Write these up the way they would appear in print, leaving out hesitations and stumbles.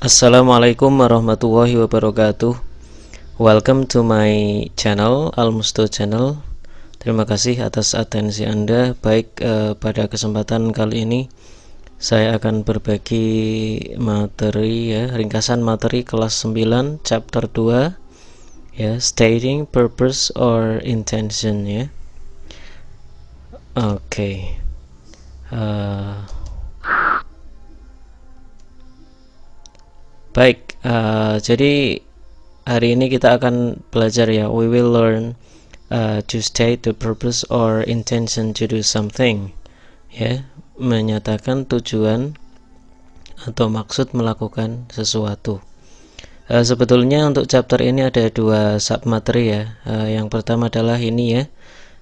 Assalamualaikum warahmatullahi wabarakatuh. Welcome to my channel, Al-Musto Channel. Terima kasih atas atensi Anda. Baik, pada kesempatan kali ini saya akan berbagi materi ringkasan materi kelas 9 chapter 2 stating purpose or intention Oke. Baik, jadi hari ini kita akan belajar we will learn to state the purpose or intention to do something, menyatakan tujuan atau maksud melakukan sesuatu. Sebetulnya untuk chapter ini ada dua sub materi yang pertama adalah ini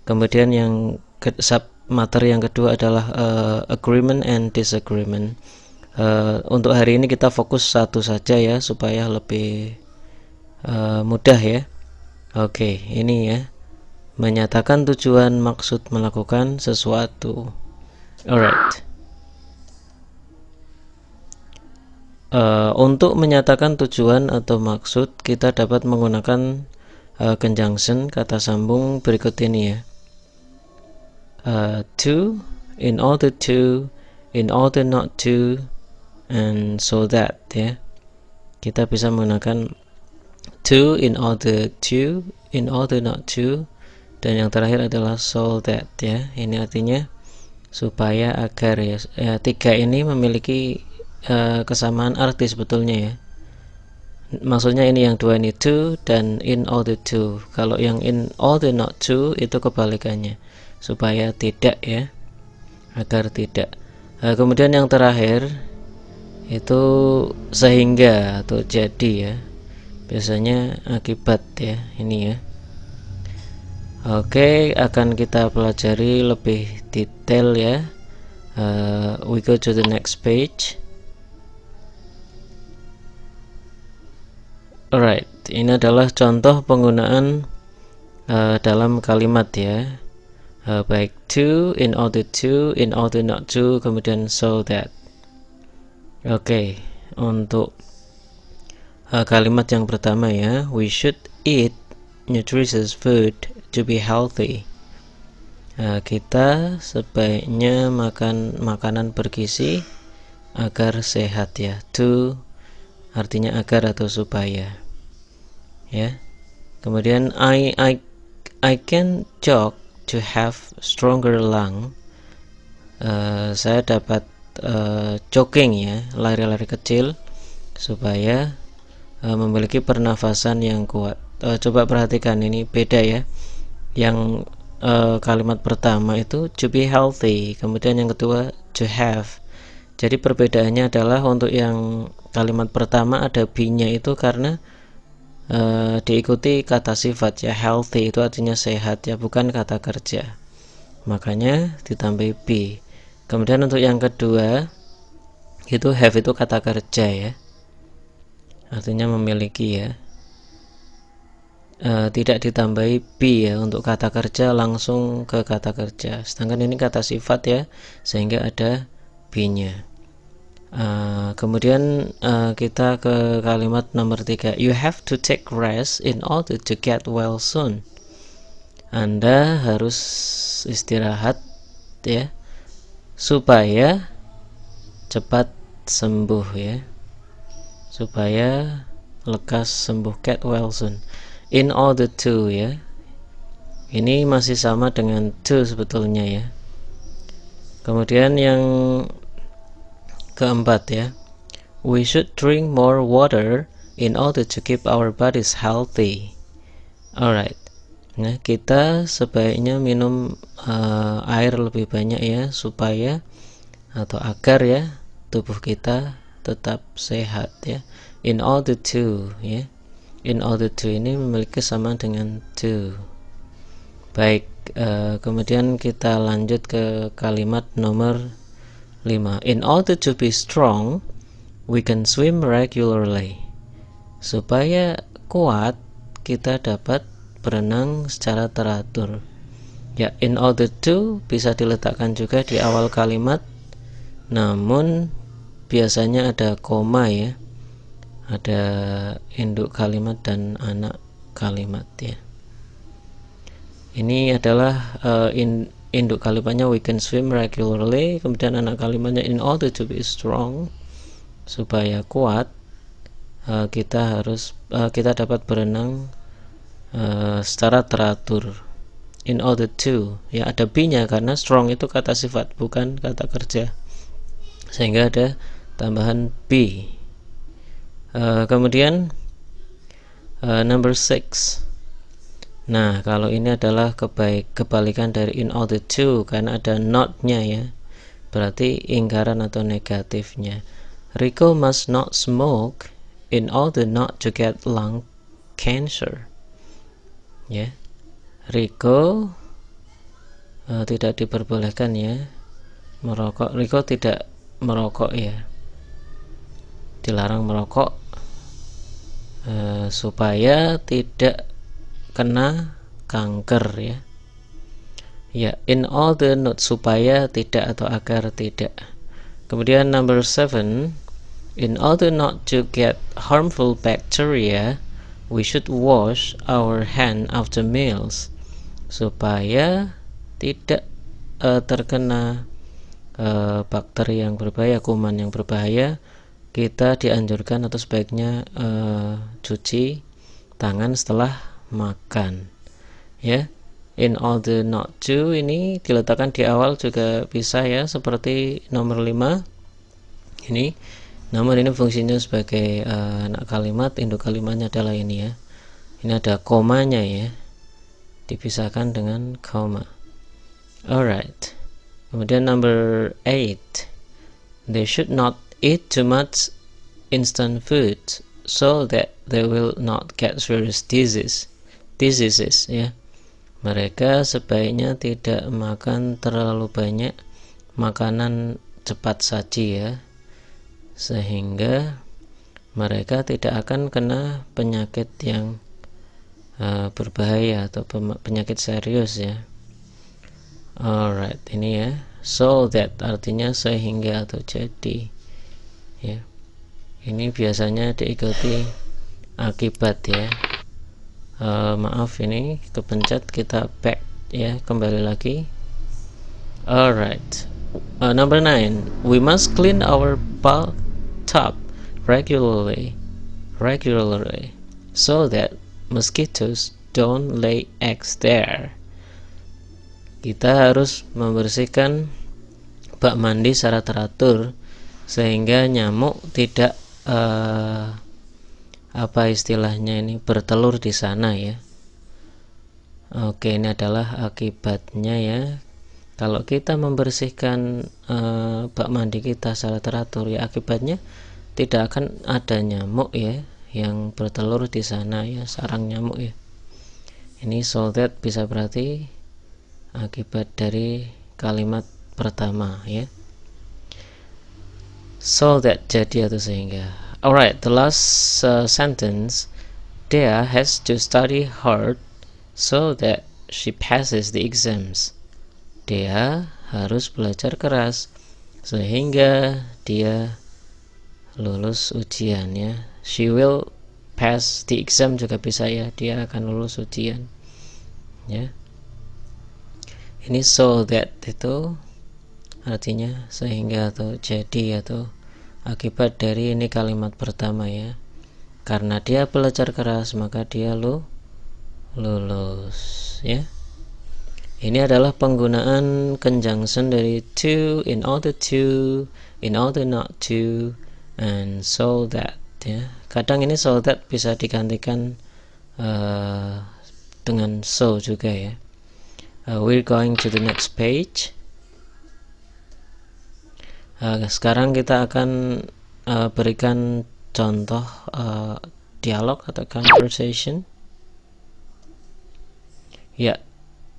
kemudian yang sub materi yang kedua adalah agreement and disagreement. Untuk hari ini kita fokus satu saja supaya lebih mudah Oke, ini menyatakan tujuan maksud melakukan sesuatu. Alright. Untuk menyatakan tujuan atau maksud kita dapat menggunakan conjunction, kata sambung berikut ini to, in order to, in order not to, and so that kita bisa menggunakan to, in order to, in order not to, dan yang terakhir adalah so that ini artinya supaya, agar tiga ini memiliki kesamaan arti sebetulnya maksudnya ini yang dua ini to dan in order to. Kalau yang in order not to itu kebalikannya, supaya tidak agar tidak. Kemudian yang terakhir itu sehingga atau jadi biasanya akibat ini Oke, akan kita pelajari lebih detail we go to the next page. Alright, ini adalah contoh penggunaan dalam kalimat baik to, in order not to, kemudian so that. Oke, untuk kalimat yang pertama we should eat nutritious food to be healthy. Kita sebaiknya makan makanan bergizi agar sehat to artinya agar atau supaya Kemudian I can jog to have stronger lung. Saya dapat jogging lari-lari kecil supaya memiliki pernafasan yang kuat. Coba perhatikan, ini beda yang kalimat pertama itu to be healthy, kemudian yang kedua to have. Jadi perbedaannya adalah untuk yang kalimat pertama ada be-nya itu karena diikuti kata sifat healthy itu artinya sehat bukan kata kerja, makanya ditambahi be. Kemudian untuk yang kedua itu have itu kata kerja artinya memiliki tidak ditambahi be untuk kata kerja, langsung ke kata kerja. Sedangkan ini kata sifat sehingga ada be-nya. Kemudian kita ke kalimat nomor 3. You have to take rest in order to get well soon. Anda harus istirahat supaya cepat sembuh supaya lekas sembuh, get well soon. In order to ini masih sama dengan to sebetulnya Kemudian yang keempat we should drink more water in order to keep our bodies healthy. Alright, kita sebaiknya minum air lebih banyak supaya atau agar tubuh kita tetap sehat in order to in order to ini memiliki kesamaan dengan to. Baik, kemudian kita lanjut ke kalimat nomor 5. In order to be strong, we can swim regularly. Supaya kuat, kita dapat berenang secara teratur. In order to bisa diletakkan juga di awal kalimat, namun biasanya ada koma ada induk kalimat dan anak kalimat ya. Ini adalah induk kalimatnya we can swim regularly, kemudian anak kalimatnya in order to be strong, supaya kuat kita dapat berenang secara teratur. In order to, ya ada be nya karena strong itu kata sifat bukan kata kerja, sehingga ada tambahan be. Kemudian number 6. Nah, kalau ini adalah kebalikan dari in order to karena ada not-nya ya. Berarti ingkaran atau negatifnya. Rico must not smoke in order not to get lung cancer. Ya. Rico tidak diperbolehkan ya merokok. Rico tidak merokok ya. Dilarang merokok supaya tidak kena kanker ya. Ya, in order not supaya tidak atau agar tidak. Kemudian number 7, in order not to get harmful bacteria, we should wash our hand after meals. Supaya tidak terkena bakteri yang berbahaya, kuman yang berbahaya, kita dianjurkan atau sebaiknya cuci tangan setelah makan ya. In order not to ini diletakkan di awal juga bisa ya, seperti nomor 5 ini. Namun ini fungsinya sebagai anak kalimat, induk kalimatnya adalah ini ya. Ini ada komanya ya, dipisahkan dengan koma. Alright. Kemudian number 8, they should not eat too much instant food so that they will not get serious diseases ya. Mereka sebaiknya tidak makan terlalu banyak makanan cepat saji ya, sehingga mereka tidak akan kena penyakit yang berbahaya atau penyakit serius ya. Alright, ini ya, so that artinya sehingga atau jadi ya. Ini biasanya diikuti akibat ya. Maaf ini kepencet, kita back ya, kembali lagi. Alright, number 9, we must clean our bathtub regularly so that mosquitoes don't lay eggs there. Kita harus membersihkan bak mandi secara teratur sehingga nyamuk tidak apa istilahnya ini, bertelur di sana ya. Oke, ini adalah akibatnya ya. Kalau kita membersihkan bak mandi kita secara teratur ya, akibatnya tidak akan ada nyamuk ya yang bertelur di sana ya, sarang nyamuk ya. Ini so that bisa berarti akibat dari kalimat pertama ya. So that jadi atau sehingga. Alright, the last sentence, Dea has to study hard so that she passes the exams. Dea harus belajar keras sehingga dia lulus ujian ya. She will pass the exam juga bisa ya, dia akan lulus ujian ya. Ini so that itu artinya sehingga atau jadi atau akibat dari ini kalimat pertama ya. Karena dia belajar keras maka dia lulus ya. Ini adalah penggunaan conjunction dari to, in order to, in order not to, and so that ya. Kadang ini so that bisa digantikan dengan so juga ya. We're going to the next page. Sekarang kita akan berikan contoh dialog atau conversation. Ya,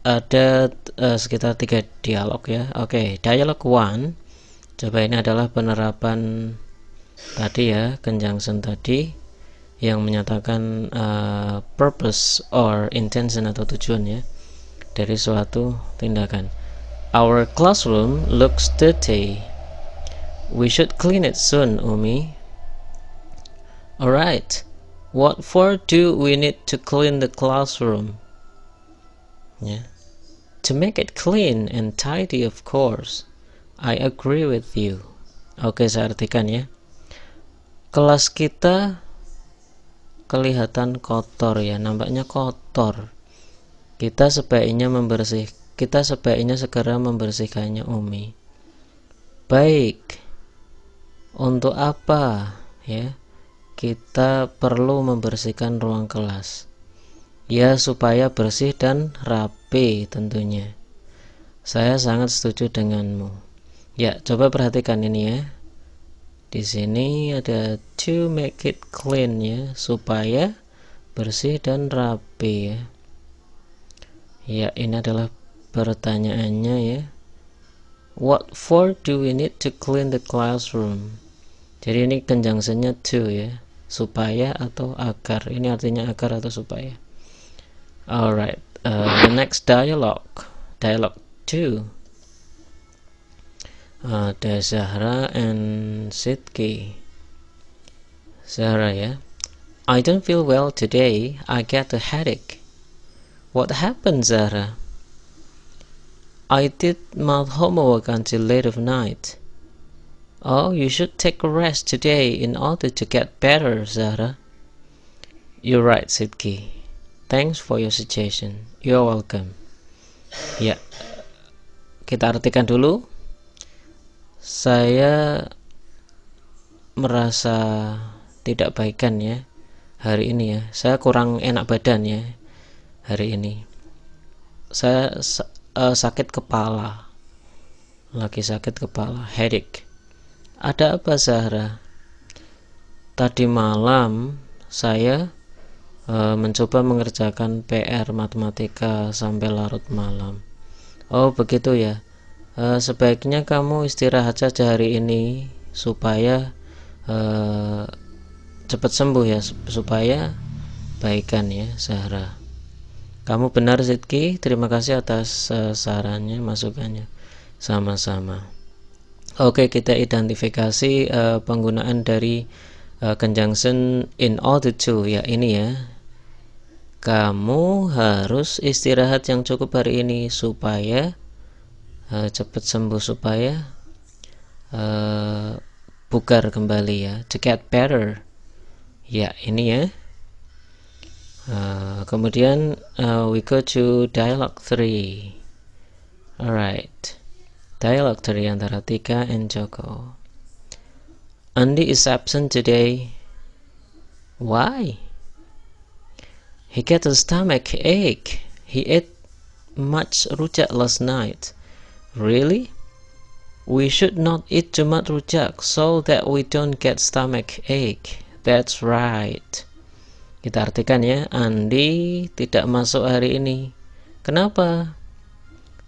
ada sekitar 3 dialog ya. Oke, dialog 1. Coba ini adalah penerapan tadi ya, conjunction tadi yang menyatakan purpose or intention atau tujuan ya dari suatu tindakan. Our classroom looks dirty. We should clean it soon, Umi. Alright, what for do we need to clean the classroom? Yeah. To make it clean and tidy, of course. I agree with you. Oke, saya artikan ya. Kelas kita kelihatan kotor ya, nampaknya kotor. Kita sebaiknya segera membersihkannya, Umi. Baik. Untuk apa ya? Kita perlu membersihkan ruang kelas. Ya, supaya bersih dan rapi tentunya. Saya sangat setuju denganmu. Ya, coba perhatikan ini ya. Di sini ada to make it clean ya, supaya bersih dan rapi ya. Ya, ini adalah pertanyaannya ya. What for do we need to clean the classroom? Jadi ini conjunctionnya to ya. Supaya atau agar. Ini artinya agar atau supaya. Alright, the next dialogue 2. Ada Zahra and Sidki. Zahra ya. I don't feel well today. I get a headache. What happened, Zahra? I did math homework until late of night. Oh, you should take a rest today in order to get better, Zahra. You're right, Sidki. Thanks for your suggestion. You're welcome. Ya, kita artikan dulu. Saya merasa tidak baikan ya hari ini ya. Saya kurang enak badan ya hari ini. Saya sakit kepala. Lagi sakit kepala, headache. Ada apa, Zahra? Tadi malam saya mencoba mengerjakan PR matematika sampai larut malam. Oh begitu ya. Sebaiknya kamu istirahat saja hari ini supaya cepat sembuh ya, supaya baikan ya, Zahra. Kamu benar, Sidki. Terima kasih atas sarannya, masukannya. Sama-sama. Oke, kita identifikasi penggunaan dari conjunction in order to ya, ini ya. Kamu harus istirahat yang cukup hari ini supaya cepat sembuh, supaya bugar kembali ya, to get better ya, ini ya. Kemudian we go to dialogue 3. Alright, dialogue 3 antara Tika and Joko. Andi is absent today. Why? He got a stomach ache. He ate much rujak last night. Really? We should not eat too much rujak so that we don't get stomach ache. That's right. Kita artikan ya, Andi tidak masuk hari ini. Kenapa?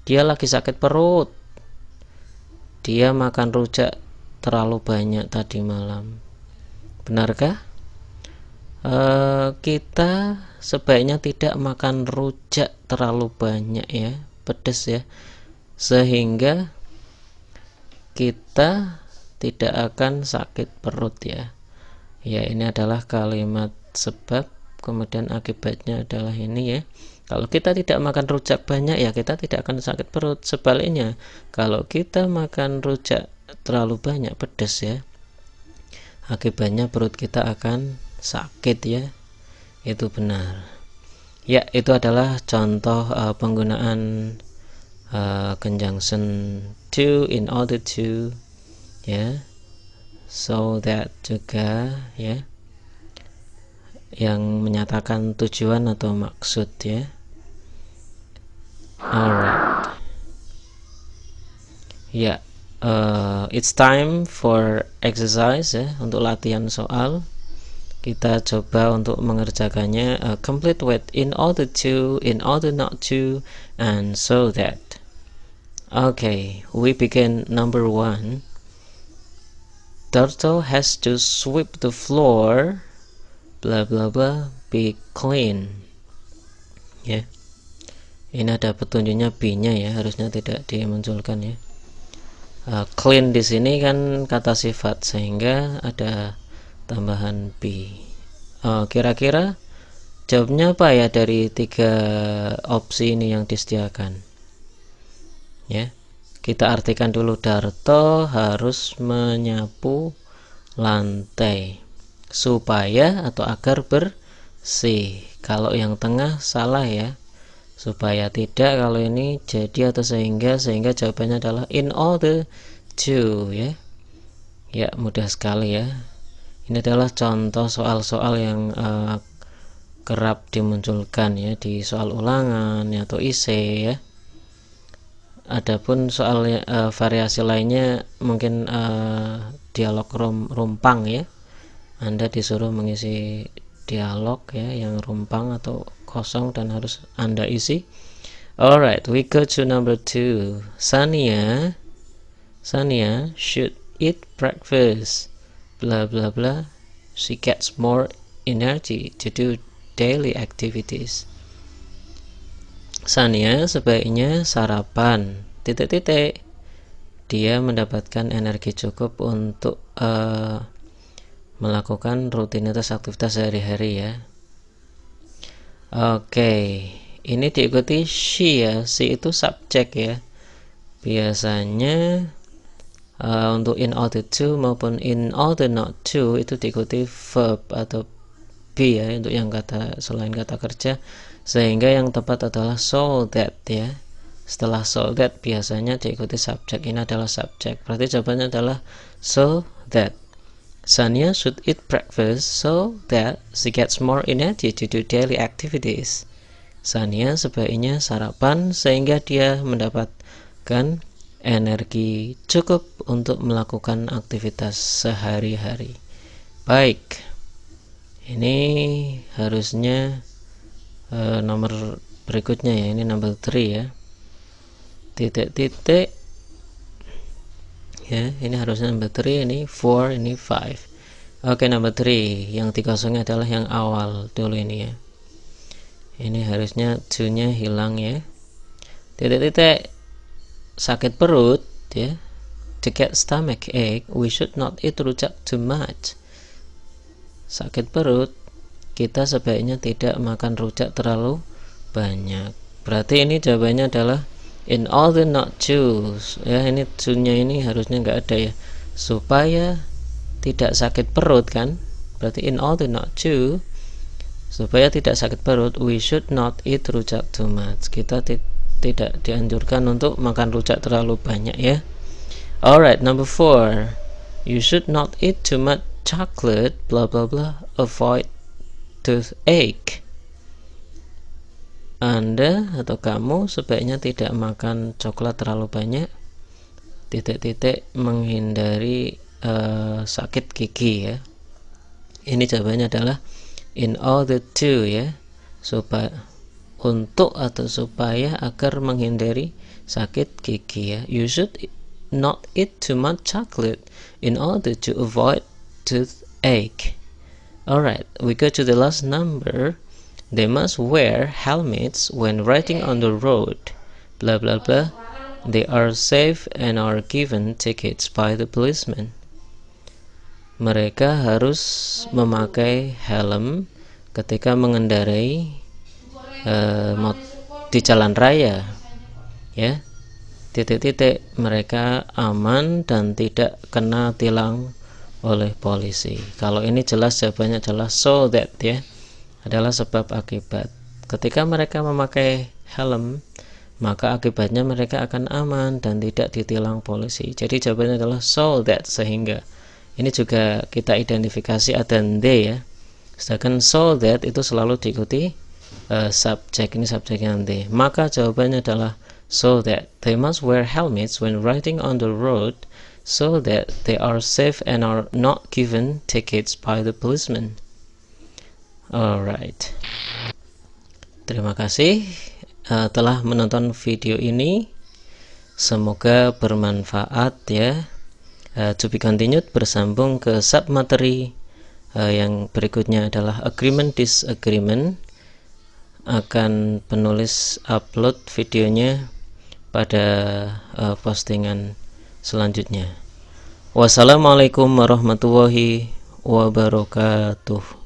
Dia lagi sakit perut. Dia makan rujak terlalu banyak tadi malam. Benarkah? Kita sebaiknya tidak makan rujak terlalu banyak ya, pedas ya, sehingga kita tidak akan sakit perut ya. Ya, ini adalah kalimat sebab, kemudian akibatnya adalah ini ya. Kalau kita tidak makan rujak banyak ya kita tidak akan sakit perut. Sebaliknya, kalau kita makan rujak terlalu banyak pedas ya, akibatnya perut kita akan sakit ya. Itu benar ya. Itu adalah contoh penggunaan conjunction to, in order to ya, so that juga ya, yang menyatakan tujuan atau maksud ya. Alright ya, it's time for exercise ya, untuk latihan soal. Kita coba untuk mengerjakannya. Complete with in order to, in order not to, and so that. Okay, we begin number 1. Turtle has to sweep the floor, blah blah blah, be clean. Ya, ini ada petunjuknya B-nya ya, harusnya tidak dimunculkan ya. Clean di sini kan kata sifat, sehingga ada tambahan B. Kira-kira jawabnya apa ya dari 3 opsi ini yang disediakan? Ya, kita artikan dulu. Darto harus menyapu lantai supaya atau agar bersih. Kalau yang tengah salah ya, supaya tidak. Kalau ini jadi atau sehingga jawabannya adalah in order to ya. Ya, mudah sekali ya. Ini adalah contoh soal-soal yang kerap dimunculkan ya di soal ulangan ya, atau IC ya. Adapun soal variasi lainnya mungkin dialog rumpang ya. Anda disuruh mengisi dialog ya yang rumpang atau kosong dan harus Anda isi. Alright, we go to number 2. Sania should eat breakfast blah blah blah. She gets more energy to do daily activities. Sania sebaiknya sarapan titik-titik. Dia mendapatkan energi cukup untuk melakukan rutinitas aktivitas sehari-hari ya. Oke, ini diikuti she ya. She itu subjek ya. Biasanya untuk in order to maupun in order not to itu diikuti verb atau be ya, untuk yang kata selain kata kerja, sehingga yang tepat adalah so that ya. Setelah so that biasanya diikuti subjek. Ini adalah subjek, berarti jawabannya adalah so that. Sania should eat breakfast so that she gets more energy to do daily activities. Sania sebaiknya sarapan sehingga dia mendapatkan energi cukup untuk melakukan aktivitas sehari-hari. Baik, ini harusnya nomor berikutnya ya, ini number 3 ya. Titik-titik ya, ini harusnya number 3, ini 4, ini 5. Oke, number 3 yang 3 adalah yang awal dulu ini ya. Ini harusnya 2 nya hilang ya. Titik-titik sakit perut ya. To get stomach ache, we should not eat rujak too much. Sakit perut, kita sebaiknya tidak makan rujak terlalu banyak. Berarti ini jawabannya adalah in order not to ya. Ini to-nya ini harusnya nggak ada ya, supaya tidak sakit perut kan. Berarti in order not to, supaya tidak sakit perut, we should not eat rujak too much. Kita tidak dianjurkan untuk makan rujak terlalu banyak ya. Alright, number 4, you should not eat too much chocolate blah blah blah, avoid toothache. Anda atau kamu sebaiknya tidak makan coklat terlalu banyak titik-titik, menghindari sakit gigi ya. Ini jawabannya adalah in order to ya, supaya untuk atau supaya agar menghindari sakit gigi ya. You should not eat too much chocolate in order to avoid toothache. Alright, we go to the last number. They must wear helmets when riding on the road blah blah blah. They are safe and are given tickets by the policeman. Mereka harus memakai helm ketika mengendarai di jalan raya ya. Titik-titik, mereka aman dan tidak kena tilang oleh polisi. Kalau ini jelas jawabannya adalah so that ya, adalah sebab akibat. Ketika mereka memakai helm, maka akibatnya mereka akan aman dan tidak ditilang polisi. Jadi jawabannya adalah so that, sehingga. Ini juga kita identifikasi ada they ya. Sedangkan so that itu selalu diikuti subjek. Ini subjek yang they. Maka jawabannya adalah so that they must wear helmets when riding on the road so that they are safe and are not given tickets by the policeman. Alright, terima kasih telah menonton video ini. Semoga bermanfaat ya. To be continued, bersambung ke sub materi yang berikutnya adalah agreement disagreement. Akan penulis upload videonya pada postingan selanjutnya. Wassalamualaikum warahmatullahi wabarakatuh.